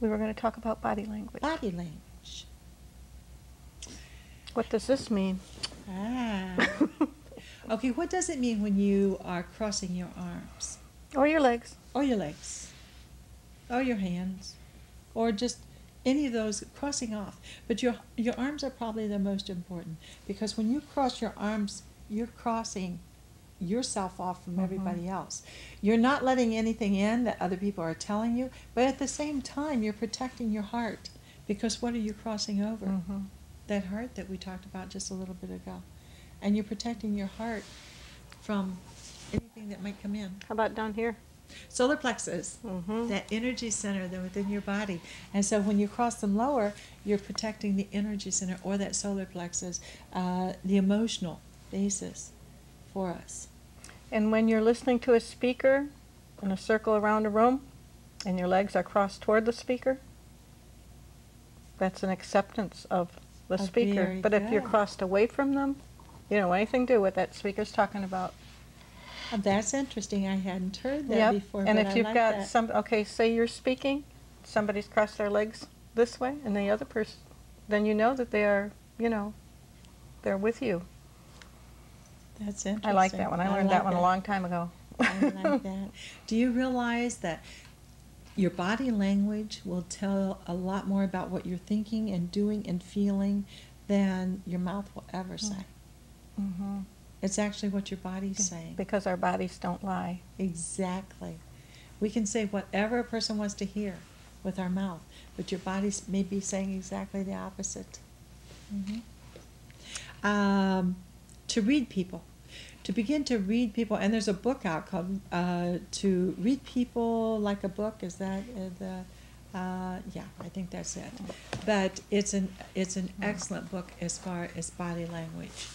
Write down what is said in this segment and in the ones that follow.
We were going to talk about body language. Body language. What does this mean? Okay, what does it mean when you are crossing your arms? Or your legs. Or your legs. Or your hands. Or just any of those crossing off. But your arms are probably the most important, because when you cross your arms, you're crossing yourself off from everybody else. You're not letting anything in that other people are telling you, but at the same time, you're protecting your heart, because what are you crossing over? That heart that we talked about just a little bit ago. And you're protecting your heart from anything that might come in. How about down here? Solar plexus, that energy center that within your body. And so when you cross them lower, you're protecting the energy center, or that solar plexus, the emotional basis for us. And when you're listening to a speaker in a circle around a room and your legs are crossed toward the speaker, that's an acceptance of the speaker. But if you're crossed away from them, you don't want anything to do with that speaker's talking about. Oh, that's interesting. I hadn't heard that before. And but if I you've like got that. some, okay, say you're speaking, somebody's crossed their legs this way, and the other person, then you know that they are, you know, they're with you. That's interesting. I like that one. I learned that one a long time ago. I like that. Do you realize that your body language will tell a lot more about what you're thinking and doing and feeling than your mouth will ever say? It's actually what your body's saying. Because our bodies don't lie. Exactly. We can say whatever a person wants to hear with our mouth, but your body may be saying exactly the opposite. To read people. To begin to read people, and there's a book out called To Read People Like a Book. Is that the? Yeah, I think that's it. But it's an excellent book as far as body language.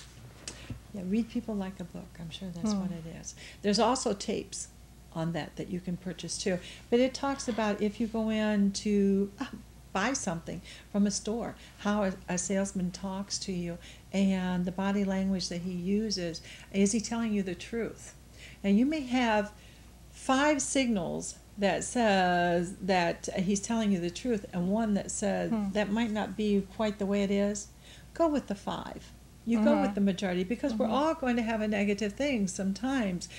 Yeah, read people like a book. I'm sure that's what it is. There's also tapes on that you can purchase too. But it talks about if you go in to buy something from a store, how a salesman talks to you and the body language that he uses. Is he telling you the truth? And you may have 5 signals that says that he's telling you the truth, and one that says that might not be quite the way it is. Go with the 5. You go with the majority, because we're all going to have a negative thing sometimes.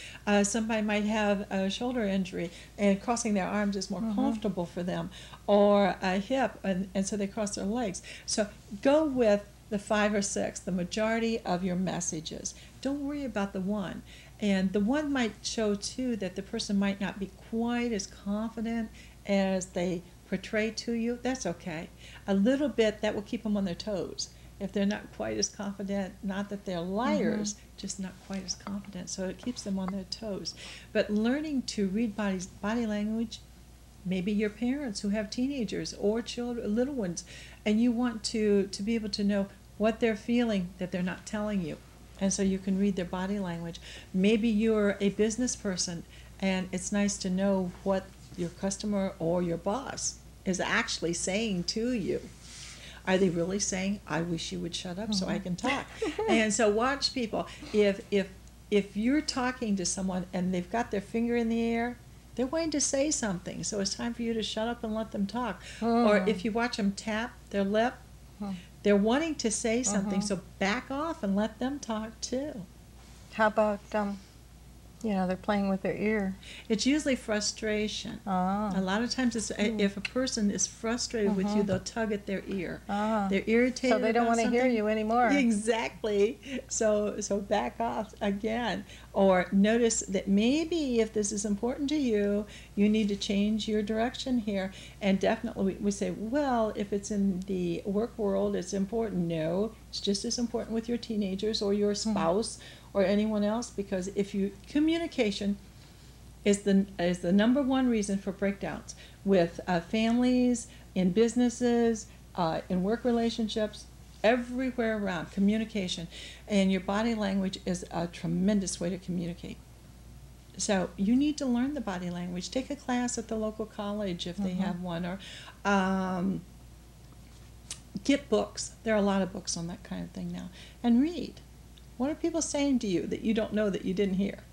Somebody might have a shoulder injury, and crossing their arms is more comfortable for them, or a hip, and so they cross their legs. So go with the 5 or 6, the majority of your messages. Don't worry about the one. And the one might show, too, that the person might not be quite as confident as they portray to you. That's okay. A little bit, that will keep them on their toes. If they're not quite as confident, not that they're liars, just not quite as confident. So it keeps them on their toes. But learning to read body language, maybe your parents who have teenagers or children, little ones, and you want to be able to know what they're feeling that they're not telling you. And so you can read their body language. Maybe you're a business person, and it's nice to know what your customer or your boss is actually saying to you. Are they really saying, I wish you would shut up so I can talk? And so watch people. If you're talking to someone and they've got their finger in the air, they're waiting to say something. So it's time for you to shut up and let them talk. Or if you watch them tap their lip, they're wanting to say something. So back off and let them talk too. How about, you know, they're playing with their ear? It's usually frustration. A lot of times, if a person is frustrated with you, they'll tug at their ear. They're irritated. So they don't want to hear you anymore. Exactly. So back off again. Or notice that maybe if this is important to you, you need to change your direction here. And definitely we say, well, if it's in the work world, it's important. No, it's just as important with your teenagers or your spouse or anyone else, because communication is the #1 reason for breakdowns with families, in businesses, in work relationships, everywhere around. Communication, and your body language is a tremendous way to communicate. So you need to learn the body language. Take a class at the local college if they have one, or get books. There are a lot of books on that kind of thing now, and read. What are people saying to you that you don't know that you didn't hear?